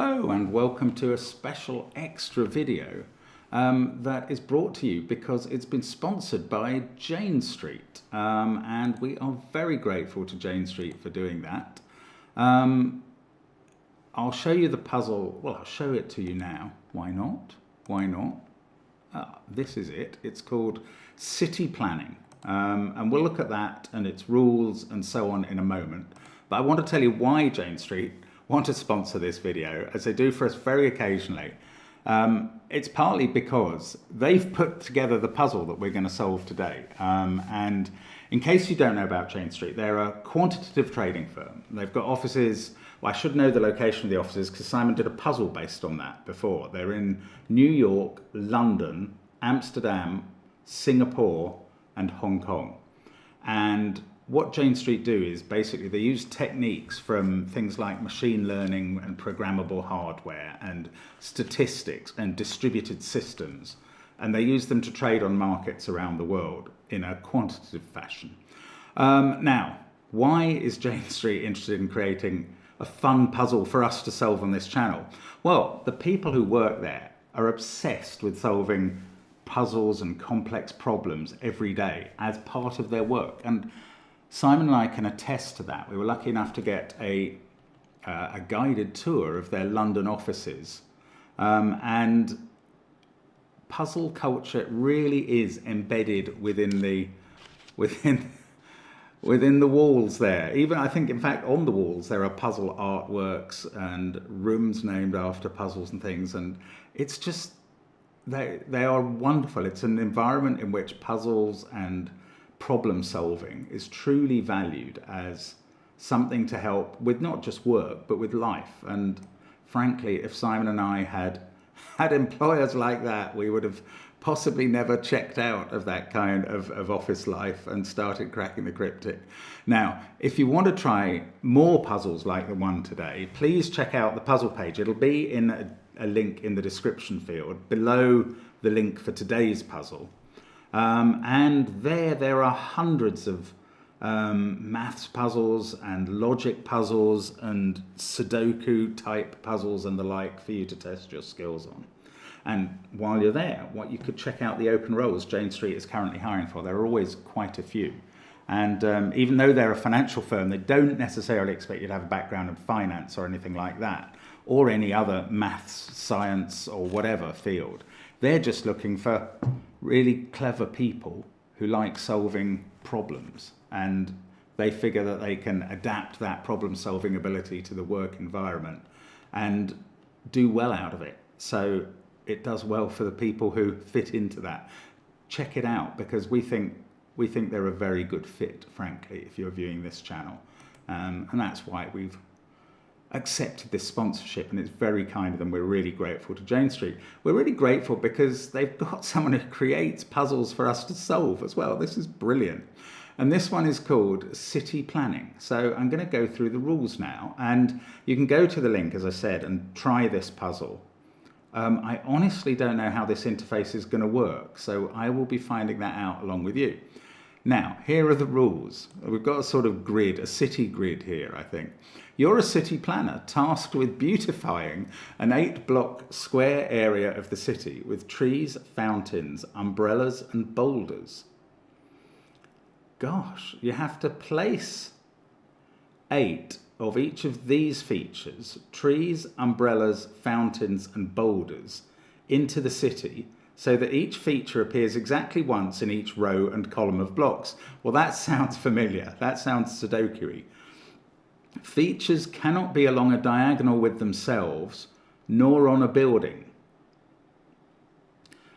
Hello and welcome to a special extra video that is brought to you because it's been sponsored by Jane Street, and we are very grateful to Jane Street for doing that. I'll show you the puzzle. Well, I'll show it to you now. Why not? Why not? This is it. It's called City Planning, and we'll look at that and its rules and so on in a moment. But I want to tell you why Jane Street want to sponsor this video, as they do for us very occasionally. It's partly because they've put together the puzzle that we're going to solve today. And in case you don't know about Jane Street, they're a quantitative trading firm. They've got offices. Well, I should know the location of the offices because Simon did a puzzle based on that before. They're in New York, London, Amsterdam, Singapore, and Hong Kong. And what Jane Street do is basically they use techniques from things like machine learning and programmable hardware and statistics and distributed systems, and they use them to trade on markets around the world in a quantitative fashion. Now, why is Jane Street interested in creating a fun puzzle for us to solve on this channel? Well, the people who work there are obsessed with solving puzzles and complex problems every day as part of their work, and Simon and I can attest to that. We were lucky enough to get a guided tour of their London offices, and puzzle culture really is embedded within the walls there. Even I think, in fact, on the walls there are puzzle artworks and rooms named after puzzles and things, and it's just they are wonderful. It's an environment in which puzzles and problem solving is truly valued as something to help with not just work but with life. And frankly, if Simon and I had employers like that, we would have possibly never checked out of that kind of office life and started cracking the cryptic. Now, if you want to try more puzzles like the one today, please check out the puzzle page. It'll be in a link in the description field below the link for today's puzzle. And there are hundreds of maths puzzles and logic puzzles and Sudoku type puzzles and the like for you to test your skills on. And while you're there, what you could check out the open roles Jane Street is currently hiring for. There are always quite a few. And even though they're a financial firm, they don't necessarily expect you to have a background in finance or anything like that, or any other maths, science, or whatever field. They're just looking for really clever people who like solving problems, and they figure that they can adapt that problem solving ability to the work environment and do well out of it. So it does well for the people who fit into that. Check it out, because we think they're a very good fit, frankly, if you're viewing this channel, and that's why we've accepted this sponsorship, and it's very kind of them. We're really grateful to Jane Street. We're really grateful because they've got someone who creates puzzles for us to solve as well. This is brilliant. And this one is called City Planning. So I'm going to go through the rules now, and you can go to the link, as I said, and try this puzzle. I honestly don't know how this interface is going to work, so I will be finding that out along with you. Now, here are the rules. We've got a sort of grid, a city grid here, I think. You're a city planner tasked with beautifying an 8-block square area of the city with trees, fountains, umbrellas, and boulders. Gosh, you have to place 8 of each of these features, trees, umbrellas, fountains, and boulders, into the city, so that each feature appears exactly once in each row and column of blocks. Well, that sounds familiar. That sounds Sudoku-y. Features cannot be along a diagonal with themselves, nor on a building.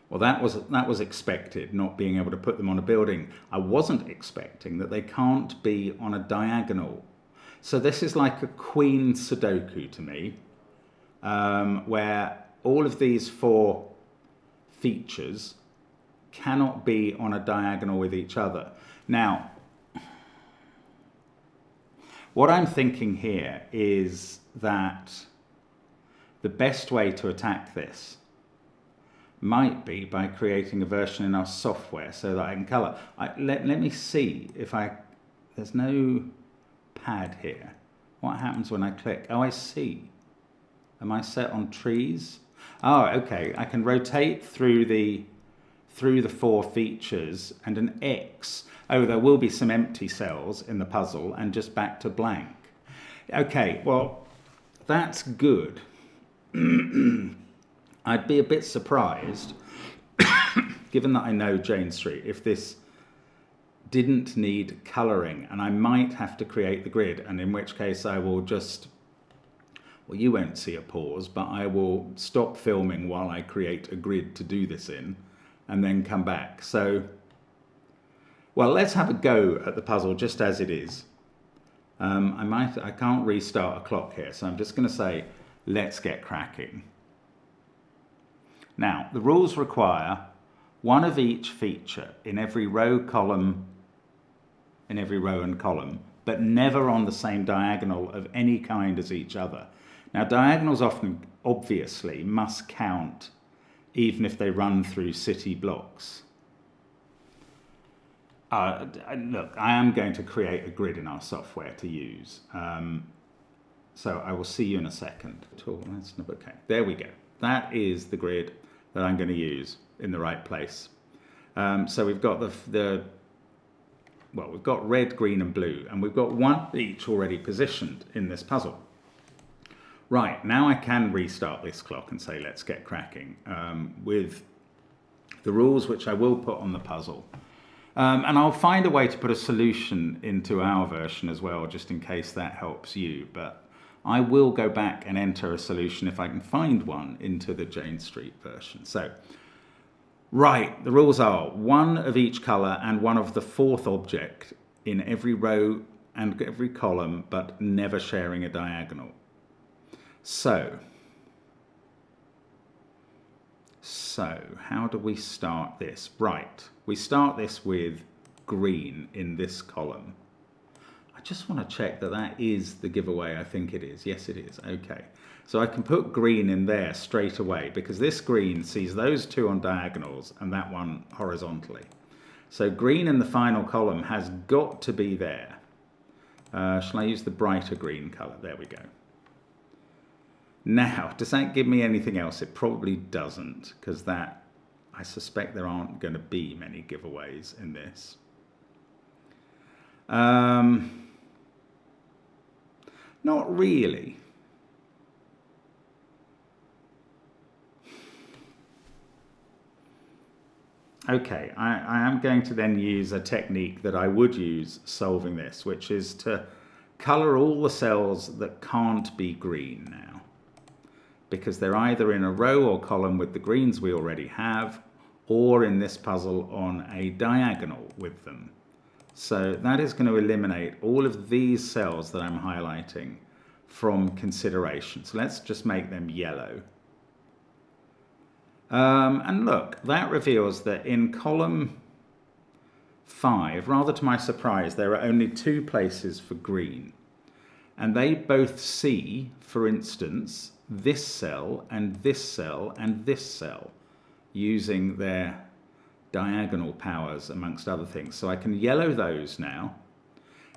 Well, that was expected, not being able to put them on a building. I wasn't expecting that they can't be on a diagonal. So this is like a queen Sudoku to me, where all of these 4 features cannot be on a diagonal with each other. Now, what I'm thinking here is that the best way to attack this might be by creating a version in our software so that I can color. Let me see if there's no pad here. What happens when I click? Oh, I see. Am I set on trees? Oh, okay. I can rotate through the 4 features and an X. Oh, there will be some empty cells in the puzzle and just back to blank. Okay, well, that's good. I'd be a bit surprised, given that I know Jane Street, if this didn't need colouring, and I might have to create the grid, and in which case I will just, well, you won't see a pause, but I will stop filming while I create a grid to do this in, and then come back. So, well, let's have a go at the puzzle just as it is. I can't restart a clock here, so I'm just going to say, let's get cracking. Now, the rules require one of each feature in every row, column, in every row and column, but never on the same diagonal of any kind as each other. Now, diagonals often, obviously, must count even if they run through city blocks. Look, I am going to create a grid in our software to use. So I will see you in a second. Okay, there we go. That is the grid that I'm going to use in the right place. So we've got we've got red, green and blue, and we've got one each already positioned in this puzzle. Right, now I can restart this clock and say, let's get cracking with the rules which I will put on the puzzle. And I'll find a way to put a solution into our version as well, just in case that helps you. But I will go back and enter a solution if I can find one into the Jane Street version. So, right, the rules are one of each colour and one of the 4th object in every row and every column, but never sharing a diagonal. So how do we start this? Right, we start this with green in this column. I just want to check that that is the giveaway. I think it is. Yes, it is. Okay. So I can put green in there straight away because this green sees those 2 on diagonals and that one horizontally. So green in the final column has got to be there. Shall I use the brighter green colour? There we go. Now, does that give me anything else? It probably doesn't, because that, I suspect there aren't going to be many giveaways in this. Not really. Okay, I am going to then use a technique that I would use solving this, which is to colour all the cells that can't be green now, because they're either in a row or column with the greens we already have, or in this puzzle on a diagonal with them. So that is going to eliminate all of these cells that I'm highlighting from consideration. So let's just make them yellow. And look, that reveals that in column 5, rather to my surprise, there are only 2 places for green. And they both see, for instance, this cell and this cell and this cell using their diagonal powers amongst other things. So I can yellow those now.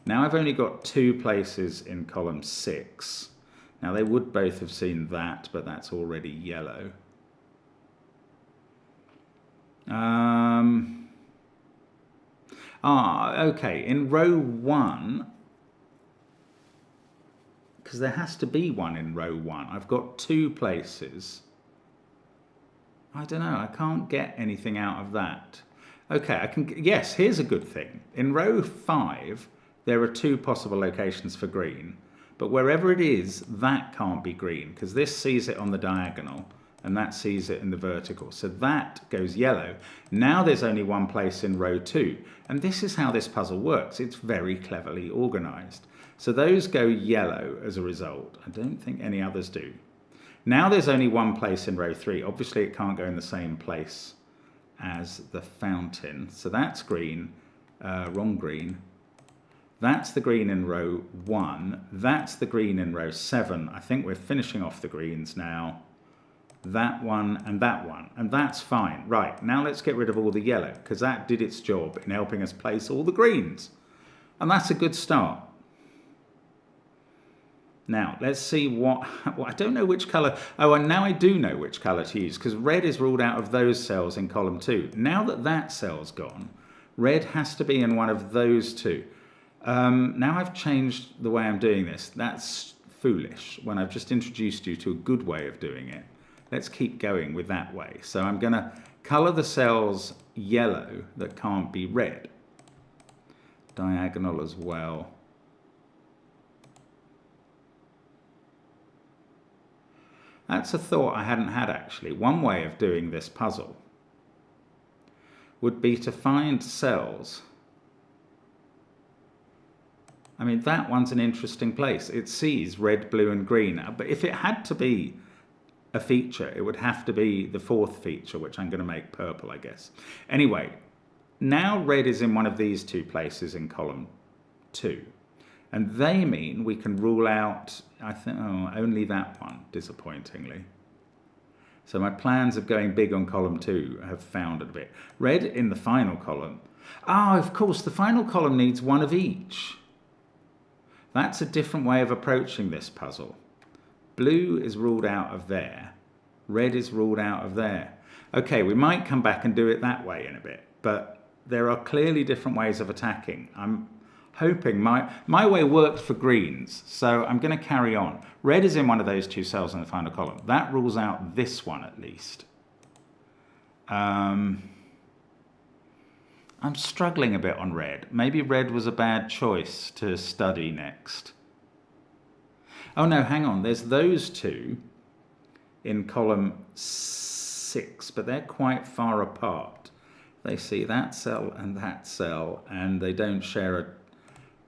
Now I've only got 2 places in column 6. Now they would both have seen that, but that's already yellow. Okay, in row 1, because there has to be one in row 1. I've got 2 places. I don't know, I can't get anything out of that. Okay, I can, yes, here's a good thing. In row 5, there are 2 possible locations for green, but wherever it is, that can't be green, because this sees it on the diagonal, and that sees it in the vertical. So that goes yellow. Now there's only 1 place in row 2, and this is how this puzzle works. It's very cleverly organised. So those go yellow as a result. I don't think any others do. Now there's only 1 place in row 3. Obviously it can't go in the same place as the fountain. So that's green, wrong green. That's the green in row 1. That's the green in row 7. I think we're finishing off the greens now. That one, and that's fine. Right, now let's get rid of all the yellow, because that did its job in helping us place all the greens. And that's a good start. Now, let's see what, well, I don't know which colour. Oh, and now I do know which colour to use, because red is ruled out of those cells in column 2. Now that that cell's gone, red has to be in one of those two. Now I've changed the way I'm doing this. That's foolish when I've just introduced you to a good way of doing it. Let's keep going with that way. So I'm going to colour the cells yellow that can't be red. Diagonal as well. That's a thought I hadn't had actually. One way of doing this puzzle would be to find cells. I mean, that one's an interesting place. It sees red, blue and green. But if it had to be a feature, it would have to be the fourth feature, which I'm going to make purple, I guess. Anyway, now red is in one of these two places in column 2. And they mean we can rule out, I think, only that one, disappointingly. So my plans of going big on column 2 have foundered a bit. Red in the final column. Ah, of course, the final column needs one of each. That's a different way of approaching this puzzle. Blue is ruled out of there. Red is ruled out of there. Okay, we might come back and do it that way in a bit, but there are clearly different ways of attacking. I'm hoping my way worked for greens, so I'm going to carry on. Red is in one of those two cells in the final column. That rules out this one at least. I'm struggling a bit on red. Maybe red was a bad choice to study next. Oh no, hang on. There's those two in column 6, but they're quite far apart. They see that cell, and they don't share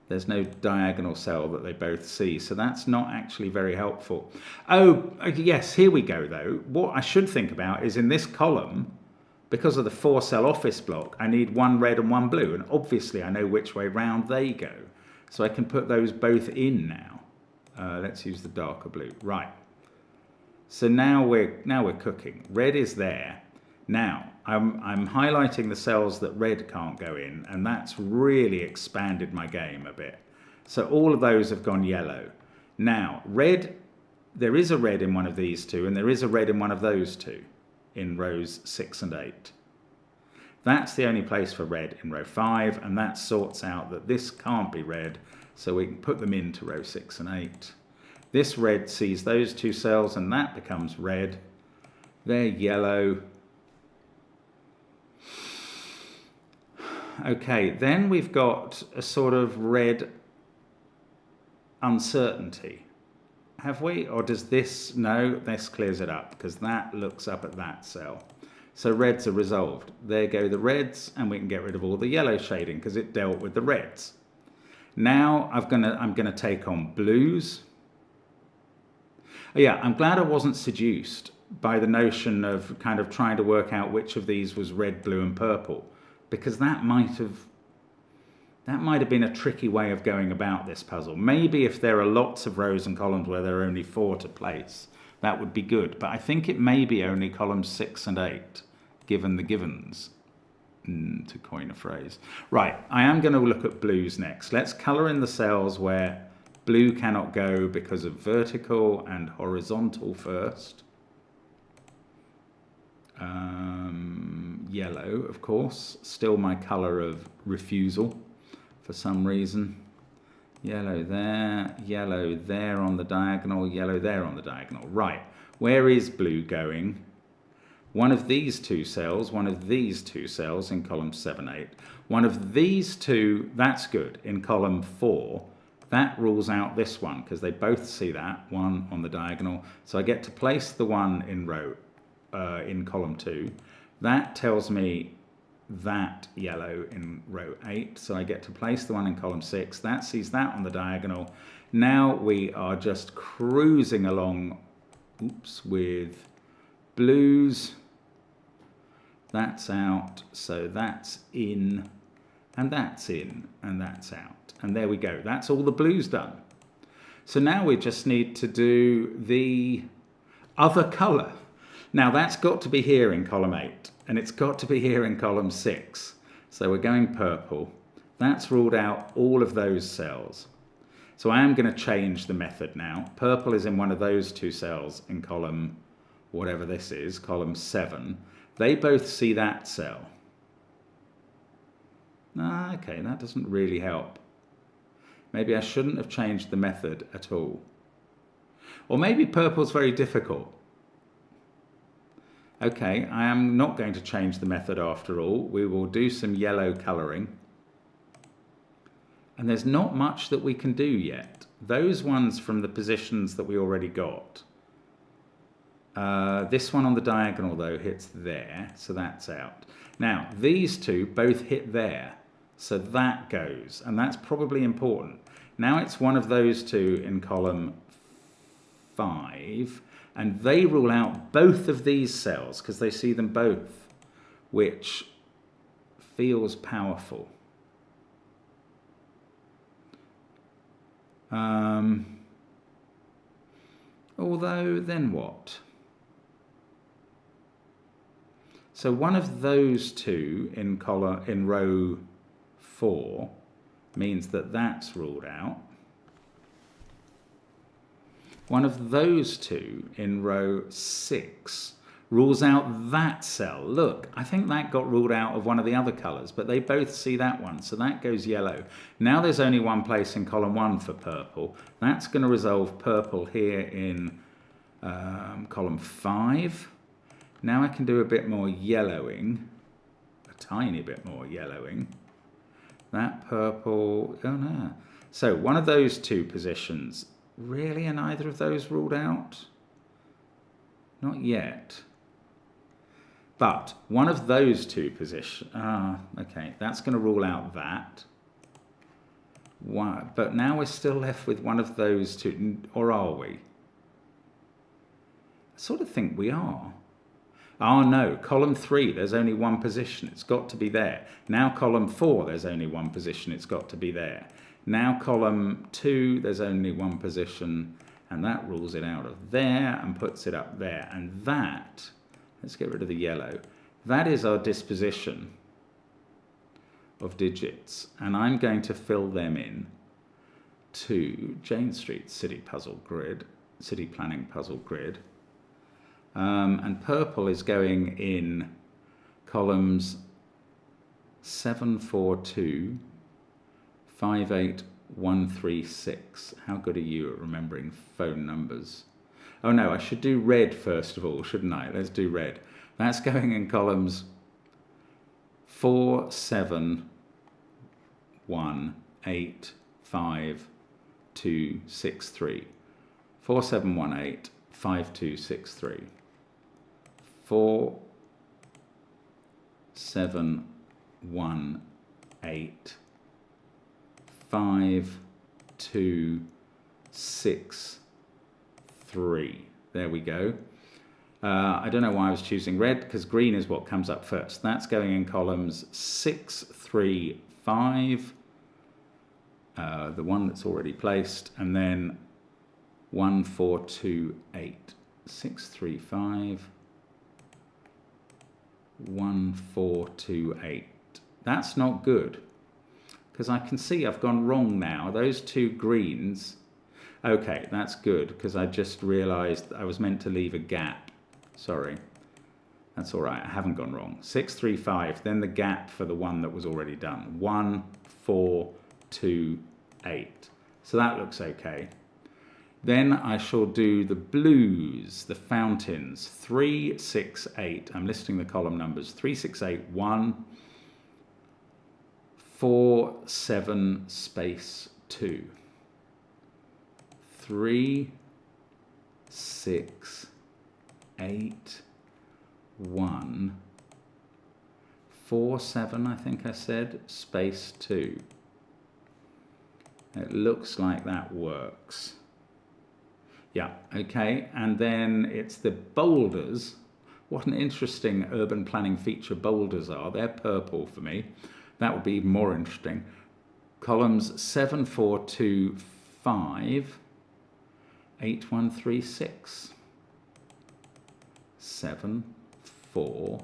there's no diagonal cell that they both see, so that's not actually very helpful. Oh, yes, here we go though. What I should think about is in this column, because of the 4-cell office block, I need one red and one blue, and obviously I know which way round they go. So I can put those both in now. Let's use the darker blue. Right. So now we're cooking. Red is there. Now, I'm highlighting the cells that red can't go in, and that's really expanded my game a bit. So all of those have gone yellow. Now, red, there is a red in one of these two, and there is a red in one of those two, in rows 6 and 8. That's the only place for red in row 5, and that sorts out that this can't be red, so we can put them into row 6 and 8. This red sees those two cells, and that becomes red. They're yellow. Okay, then we've got a sort of red uncertainty. Have we? Or does this? No, this clears it up because that looks up at that cell. So reds are resolved. There go the reds, and we can get rid of all the yellow shading because it dealt with the reds. Now I'm gonna take on blues. Oh, yeah, I'm glad I wasn't seduced by the notion of kind of trying to work out which of these was red, blue, and purple, because that might have been a tricky way of going about this puzzle. Maybe if there are lots of rows and columns where there are only 4 to place, that would be good. But I think it may be only columns 6 and 8, given the givens, to coin a phrase. Right, I am going to look at blues next. Let's colour in the cells where blue cannot go because of vertical and horizontal first. Yellow, of course, still my colour of refusal for some reason. Yellow there on the diagonal, yellow there on the diagonal. Right, where is blue going? One of these two cells, one of these two cells in column 7, 8. One of these two, that's good, in column 4. That rules out this one because they both see that, one on the diagonal. So I get to place the one in in column 2. That tells me that yellow in row 8. So I get to place the one in column 6. That sees that on the diagonal. Now we are just cruising along, with blues. That's out, so that's in, and that's in, and that's out. And there we go. That's all the blues done. So now we just need to do the other colour. Now that's got to be here in column 8, and it's got to be here in column 6. So we're going purple. That's ruled out all of those cells. So I am going to change the method now. Purple is in one of those two cells in column, whatever this is, column 7. They both see that cell. Okay, that doesn't really help. Maybe I shouldn't have changed the method at all. Or maybe purple's very difficult. Okay, I am not going to change the method after all. We will do some yellow colouring. And there's not much that we can do yet. Those ones from the positions that we already got. This one on the diagonal though hits there, so that's out. Now, these two both hit there, so that goes, and that's probably important. Now it's one of those two in column 5, and they rule out both of these cells because they see them both, which feels powerful. Although, then what? So one of those two in row 4 means that that's ruled out. One of those two in row 6 rules out that cell. Look, I think that got ruled out of one of the other colours, but they both see that one, so that goes yellow. Now there's only one place in column 1 for purple. That's going to resolve purple here in column 5. Now I can do a bit more yellowing, a tiny bit more yellowing. That purple, oh no. So one of those two positions, really, are neither of those ruled out? Not yet. But one of those two positions, okay, that's going to rule out that. But now we're still left with one of those two, or are we? I sort of think we are. Oh no, column 3, there's only one position, it's got to be there. Now column 4, there's only one position, it's got to be there. Now column 2, there's only one position, and that rules it out of there and puts it up there. And that, let's get rid of the yellow, that is our disposition of digits. And I'm going to fill them in to Jane Street City Puzzle Grid, City Planning Puzzle Grid. And purple is going in columns 7, 4, 2, 5, 8, 1, 3, 6. How good are you at remembering phone numbers? Oh no, I should do red first of all, shouldn't I? Let's do red. That's going in columns 4, 7, 1, 8, 5, 2, 6, 3. 4, 7, 1, 8, 5, 2, 6, 3. 4, 7, 1, 8, 5, 2, 6, 3. There we go. I don't know why I was choosing red, because green is what comes up first. That's going in columns 6, 3, 5, the one that's already placed, and then 1, 4, 2, 8. 6, 3, 5, 1, 4, 2, 8. That's not good, because I can see I've gone wrong now. Those two greens, okay, that's good, because I just realised I was meant to leave a gap. Sorry, that's all right, I haven't gone wrong. 6, 3, 5, then the gap for the one that was already done. 1, 4, 2, 8. So that looks okay. Then I shall do the blues, the fountains, 3, 6, 8. I'm listing the column numbers. 3, 6, 8, 1, 4, 7, space 2. 3, 6, 8, 1, 4, 7, I think I said, space 2. It looks like that works. Yeah, okay, and then it's the boulders. What an interesting urban planning feature boulders are. They're purple for me. That would be even more interesting. Columns 7, 4, 2, 5, 8, 1, 3, 6. 7, 4,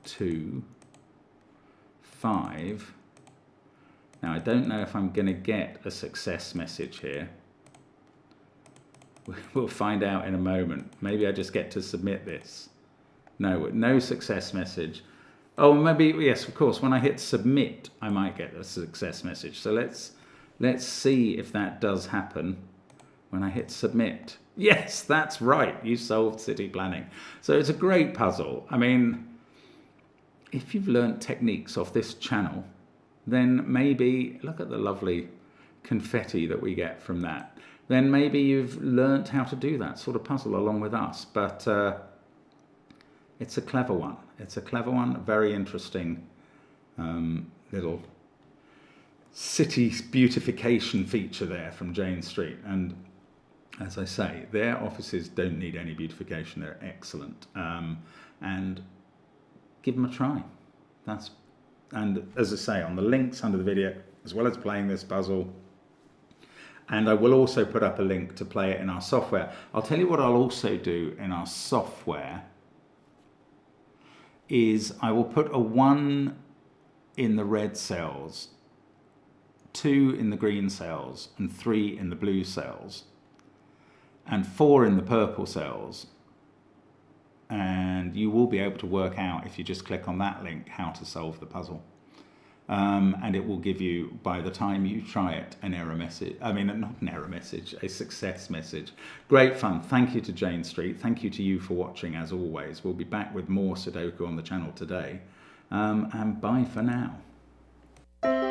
2, 5, Now, I don't know if I'm going to get a success message here. We'll find out in a moment. Maybe I just get to submit this. No, no success message. Oh, maybe, yes, of course, when I hit submit, I might get a success message. So let's see if that does happen when I hit submit. Yes, that's right. You solved city planning. So it's a great puzzle. I mean, if you've learnt techniques off this channel, then maybe, look at the lovely confetti that we get from that. Then maybe you've learnt how to do that sort of puzzle along with us. But it's a clever one. It's a clever one, a very interesting little city beautification feature there from Jane Street. And as I say, their offices don't need any beautification. They're excellent. And give them a try. And as I say, on the links under the video, as well as playing this puzzle, and I will also put up a link to play it in our software. I'll tell you what I'll also do in our software is I will put a 1 in the red cells, 2 in the green cells, and 3 in the blue cells, and 4 in the purple cells. And you will be able to work out, if you just click on that link, how to solve the puzzle. And it will give you, by the time you try it, an error message. I mean, not an error message, a success message. Great fun. Thank you to Jane Street. Thank you to you for watching, as always. We'll be back with more Sudoku on the channel today. And bye for now.